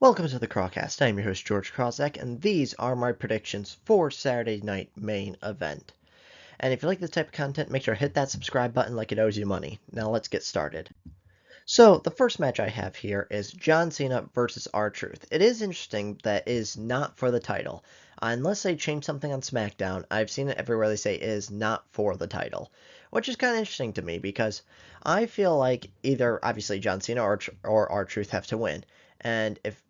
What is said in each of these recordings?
Welcome to the Crawcast. I'm your host, George Krawczak, and these are my predictions for Saturday night main event. And if you like this type of content, make sure to hit that subscribe button like it owes you money. Now let's get started. So, the first match I have here is John Cena versus R-Truth. It is interesting that it is not for the title. Unless they change something on SmackDown, I've seen it everywhere they say it is not for the title. Which is kind of interesting to me because I feel like either, obviously, John Cena or R-Truth have to win. And if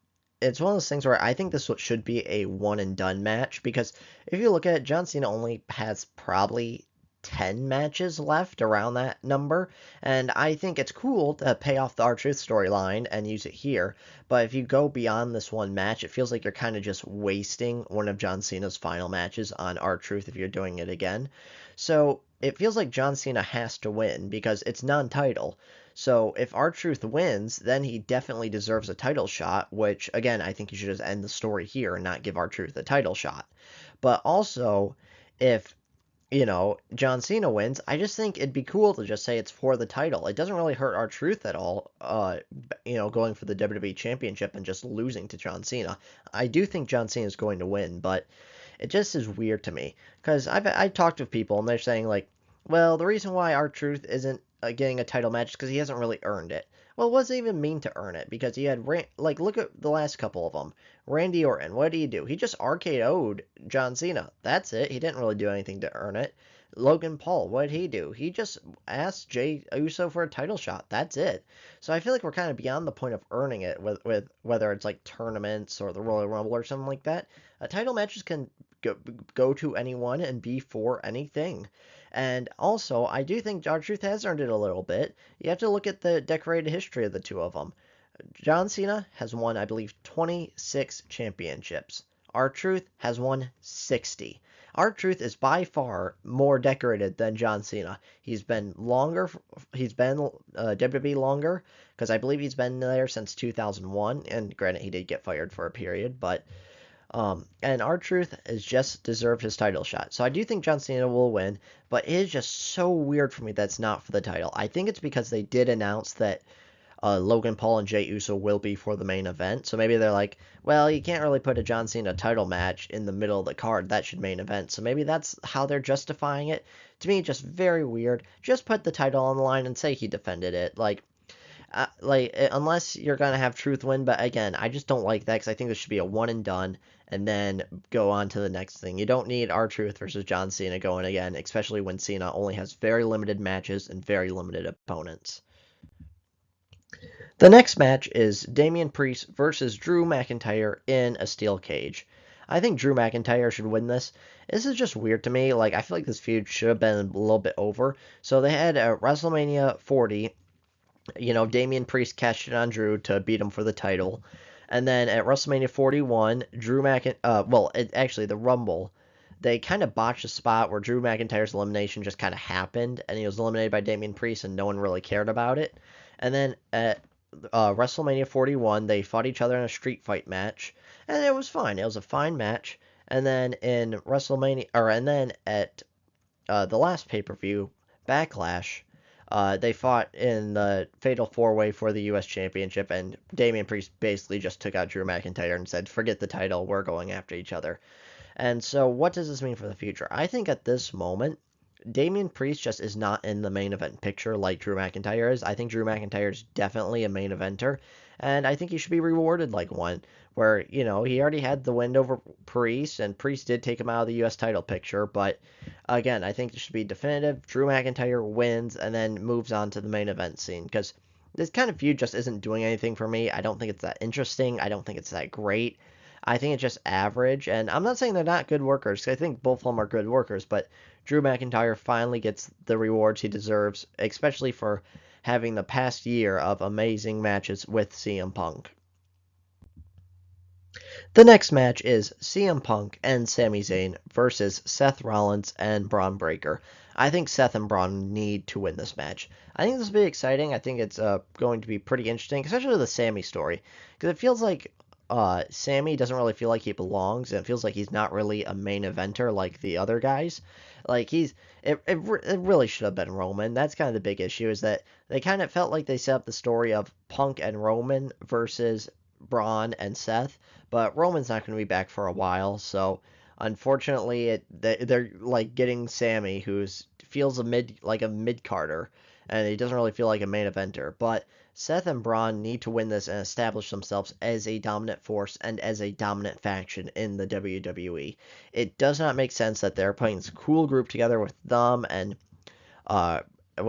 it's one of those things where I think this should be a one and done match because if you look at it, John Cena only has probably 10 matches left around that number, and I think it's cool to pay off the R-Truth storyline and use it here, but if you go beyond this one match, it feels like you're kind of just wasting one of John Cena's final matches on R-Truth if you're doing it again. So it feels like John Cena has to win because it's non-title. So if R-Truth wins, then he definitely deserves a title shot, which, again, I think you should just end the story here and not give R-Truth a title shot. But also, if John Cena wins, I just think it'd be cool to just say it's for the title. It doesn't really hurt R-Truth at all, going for the WWE Championship and just losing to John Cena. I do think John Cena is going to win, but it just is weird to me because I've talked with people and they're saying like, well, the reason why R-Truth isn't getting a title match is because he hasn't really earned it. Well, what does it even mean to earn it? Because he had look at the last couple of them. Randy Orton, what did he do? He just RKO'd John Cena. That's it. He didn't really do anything to earn it. Logan Paul, what did he do? He just asked Jey Uso for a title shot. That's it. So I feel like we're kind of beyond the point of earning it with whether it's like tournaments or the Royal Rumble or something like that. Title matches can go to anyone and be for anything. And also, I do think R-Truth has earned it a little bit. You have to look at the decorated history of the two of them. John Cena has won, I believe, 26 championships. R-Truth has won 60. R-Truth is by far more decorated than John Cena. He's been longer. He's been WWE longer because I believe he's been there since 2001. And granted, he did get fired for a period, but and R-Truth has just deserved his title shot. So I do think John Cena will win, but it is just so weird for me that's not for the title. I think it's because they did announce that Logan Paul and Jey Uso will be for the main event. So maybe they're like, well, you can't really put a John Cena title match in the middle of the card. That should main event. So maybe that's how they're justifying it. To me, just very weird. Just put the title on the line and say he defended it. Unless you're gonna have Truth win, but again, I just don't like that because I think this should be a one and done, and then go on to the next thing. You don't need R-Truth versus John Cena going again, especially when Cena only has very limited matches and very limited opponents. The next match is Damian Priest versus Drew McIntyre in a steel cage. I think Drew McIntyre should win this. This is just weird to me. Like, I feel like this feud should have been a little bit over. So they had WrestleMania 40. Damian Priest cashed in on Drew to beat him for the title. And then at WrestleMania 41, the Rumble, they kind of botched a spot where Drew McIntyre's elimination just kind of happened, and he was eliminated by Damian Priest, and no one really cared about it. And then at WrestleMania 41, they fought each other in a street fight match, and it was fine. It was a fine match. And then at the last pay-per-view, Backlash, they fought in the Fatal 4-Way for the U.S. Championship, and Damian Priest basically just took out Drew McIntyre and said, forget the title, we're going after each other. And so what does this mean for the future? I think at this moment, Damian Priest just is not in the main event picture like Drew McIntyre is. I think Drew McIntyre is definitely a main eventer, and I think he should be rewarded like one, where, he already had the win over Priest, and Priest did take him out of the U.S. title picture, but again, I think it should be definitive. Drew McIntyre wins and then moves on to the main event scene, because this kind of feud just isn't doing anything for me. I don't think it's that interesting. I don't think it's that great. I think it's just average, and I'm not saying they're not good workers, because I think both of them are good workers, but Drew McIntyre finally gets the rewards he deserves, especially for having the past year of amazing matches with CM Punk. The next match is CM Punk and Sami Zayn versus Seth Rollins and Braun Breaker. I think Seth and Braun need to win this match. I think this will be exciting. I think it's going to be pretty interesting, especially the Sami story, because it feels like Sammy doesn't really feel like he belongs, and it feels like he's not really a main eventer like the other guys. Like it really should have been Roman. That's kind of the big issue, is that they kind of felt like they set up the story of Punk and Roman versus Braun and Seth, but Roman's not going to be back for a while, so unfortunately, they're like getting Sammy, who's feels a mid Carter, and he doesn't really feel like a main eventer. But Seth and Braun need to win this and establish themselves as a dominant force and as a dominant faction in the WWE. It does not make sense that they're putting this cool group together with them and uh,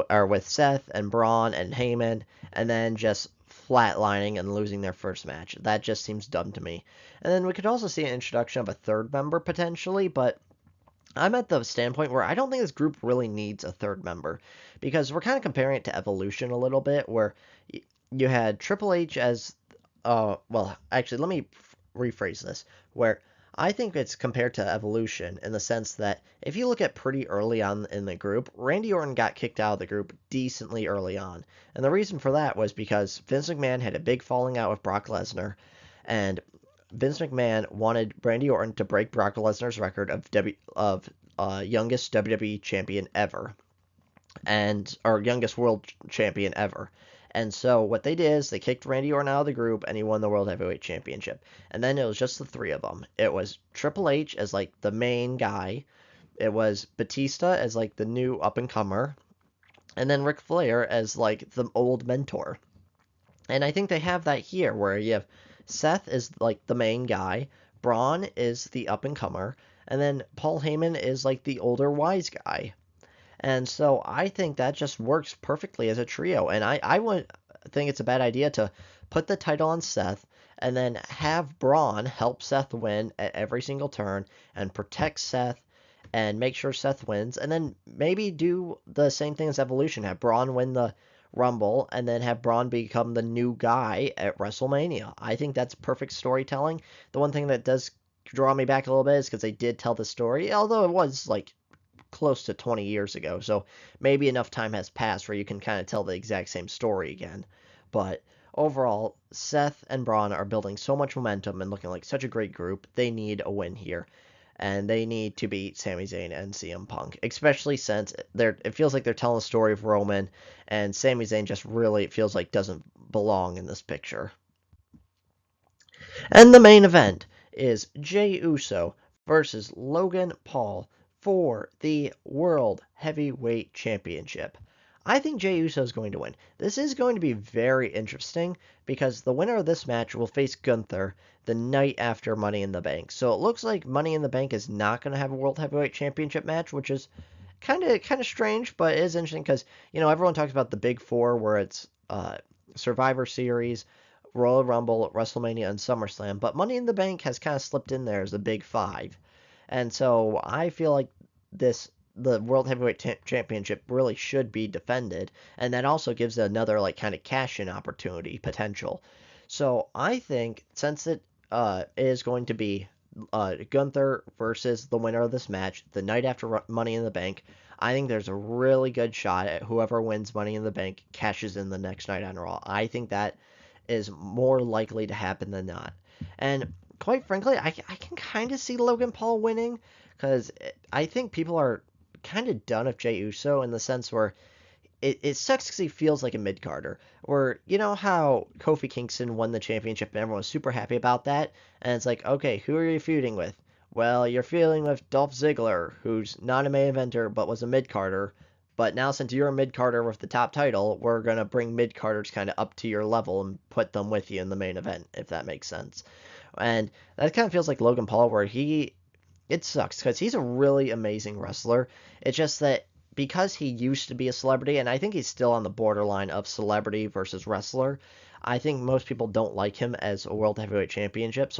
or with Seth and Braun and Heyman, and then just flatlining and losing their first match. That just seems dumb to me. And then we could also see an introduction of a third member potentially, but I'm at the standpoint where I don't think this group really needs a third member because we're kind of comparing it to Evolution a little bit, where you had Triple H as, well, actually, let me rephrase this, where I think it's compared to Evolution in the sense that if you look at pretty early on in the group, Randy Orton got kicked out of the group decently early on. And the reason for that was because Vince McMahon had a big falling out with Brock Lesnar, and Vince McMahon wanted Randy Orton to break Brock Lesnar's record of youngest WWE champion ever, and or youngest world champion ever. And so what they did is they kicked Randy Orton out of the group, and he won the World Heavyweight Championship. And then it was just the three of them. It was Triple H as like the main guy. It was Batista as like the new up and comer, and then Ric Flair as like the old mentor. And I think they have that here, where you have Seth is like the main guy, Braun is the up and comer, and then Paul Heyman is like the older wise guy. And so I think that just works perfectly as a trio. And I would think it's a bad idea to put the title on Seth and then have Braun help Seth win at every single turn and protect Seth and make sure Seth wins. And then maybe do the same thing as Evolution. Have Braun win the Rumble and then have Braun become the new guy at WrestleMania. I think that's perfect storytelling. The one thing that does draw me back a little bit is because they did tell the story, although it was like close to 20 years ago. So maybe enough time has passed where you can kind of tell the exact same story again. But overall, Seth and Braun are building so much momentum and looking like such a great group. They need a win here. And they need to beat Sami Zayn and CM Punk, especially since it feels like they're telling the story of Roman, and Sami Zayn just really feels like doesn't belong in this picture. And the main event is Jey Uso versus Logan Paul for the World Heavyweight Championship. I think Jey Uso is going to win. This is going to be very interesting because the winner of this match will face Gunther the night after Money in the Bank. So it looks like Money in the Bank is not going to have a World Heavyweight Championship match, which is kind of strange, but it is interesting because everyone talks about the Big Four, where it's Survivor Series, Royal Rumble, WrestleMania, and SummerSlam, but Money in the Bank has kind of slipped in there as the Big Five. And so I feel like the World Heavyweight Championship really should be defended, and that also gives it another like kind of cash-in opportunity potential. So I think since it is going to be Gunther versus the winner of this match the night after Money in the Bank, I think there's a really good shot at whoever wins Money in the Bank cashes in the next night on Raw. I think that is more likely to happen than not. And quite frankly, I can kind of see Logan Paul winning because I think people are kind of done with Jey Uso in the sense where it sucks because he feels like a mid-carder. Or, you know how Kofi Kingston won the championship and everyone was super happy about that? And it's like, okay, who are you feuding with? Well, you're feuding with Dolph Ziggler, who's not a main eventer but was a mid-carder. But now since you're a mid-carder with the top title, we're going to bring mid-carders kind of up to your level and put them with you in the main event, if that makes sense. And that kind of feels like Logan Paul, where it sucks because he's a really amazing wrestler. It's just that because he used to be a celebrity, and I think he's still on the borderline of celebrity versus wrestler, I think most people don't like him as a world heavyweight championship.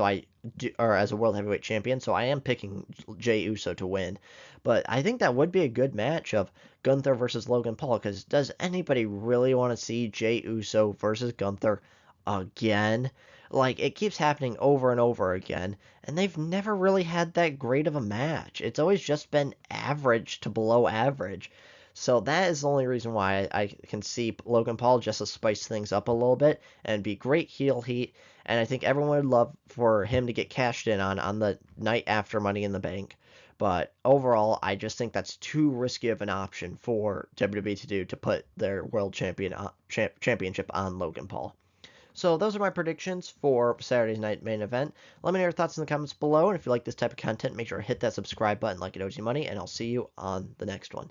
Or as a world heavyweight champion. So I am picking Jey Uso to win. But I think that would be a good match of Gunther versus Logan Paul. Because does anybody really want to see Jey Uso versus Gunther again? Like, it keeps happening over and over again, and they've never really had that great of a match. It's always just been average to below average. So that is the only reason why I can see Logan Paul just to spice things up a little bit and be great heel heat. And I think everyone would love for him to get cashed in on the night after Money in the Bank. But overall, I just think that's too risky of an option for WWE to do to put their world championship on Logan Paul. So those are my predictions for Saturday's night main event. Let me know your thoughts in the comments below, and if you like this type of content, make sure to hit that subscribe button like it owes you money, and I'll see you on the next one.